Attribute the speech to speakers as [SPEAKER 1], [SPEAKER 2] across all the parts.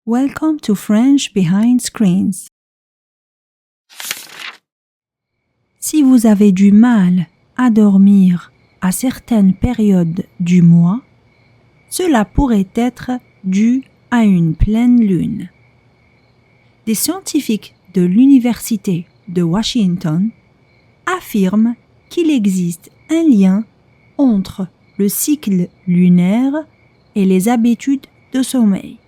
[SPEAKER 1] Welcome to French Behind Screens. Si vous avez du mal à dormir à certaines périodes du mois, cela pourrait être dû à une pleine lune. Des scientifiques de l'Université de Washington affirment qu'il existe un lien entre le cycle lunaire et les habitudes de sommeil.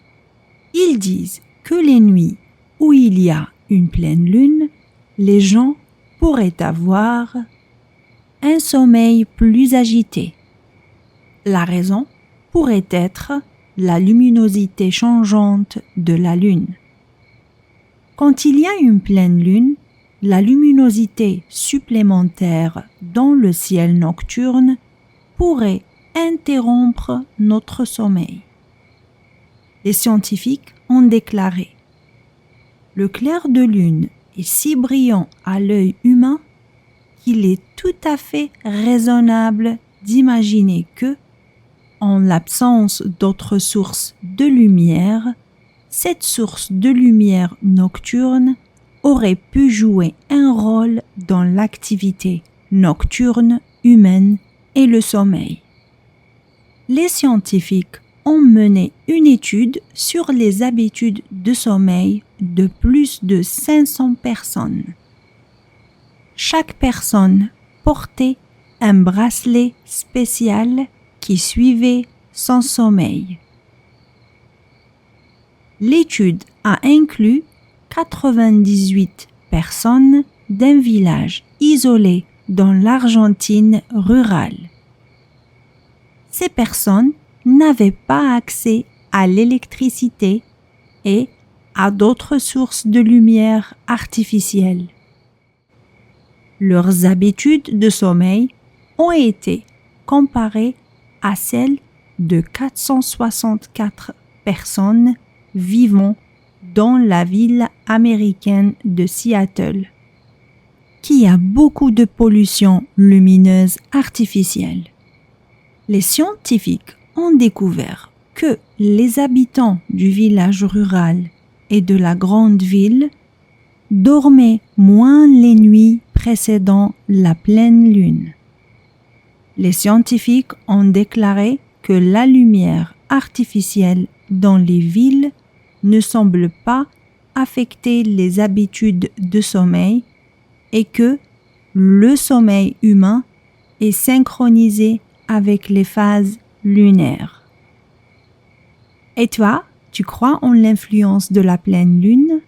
[SPEAKER 1] Ils disent que les nuits où il y a une pleine lune, les gens pourraient avoir un sommeil plus agité. La raison pourrait être la luminosité changeante de la lune. Quand il y a une pleine lune, la luminosité supplémentaire dans le ciel nocturne pourrait interrompre notre sommeil. Les scientifiques ont déclaré « Le clair de lune est si brillant à l'œil humain qu'il est tout à fait raisonnable d'imaginer que, en l'absence d'autres sources de lumière, cette source de lumière nocturne aurait pu jouer un rôle dans l'activité nocturne humaine et le sommeil. » Les scientifiques ont mené une étude sur les habitudes de sommeil de plus de 500 personnes. Chaque personne portait un bracelet spécial qui suivait son sommeil. L'étude a inclus 98 personnes d'un village isolé dans l'Argentine rurale. Ces personnes n'avaient pas accès à l'électricité et à d'autres sources de lumière artificielle. Leurs habitudes de sommeil ont été comparées à celles de 464 personnes vivant dans la ville américaine de Seattle, qui a beaucoup de pollution lumineuse artificielle. Les scientifiques ont découvert que les habitants du village rural et de la grande ville dormaient moins les nuits précédant la pleine lune. Les scientifiques ont déclaré que la lumière artificielle dans les villes ne semble pas affecter les habitudes de sommeil et que le sommeil humain est synchronisé avec les phases lunaires. Et toi, tu crois en l'influence de la pleine lune ?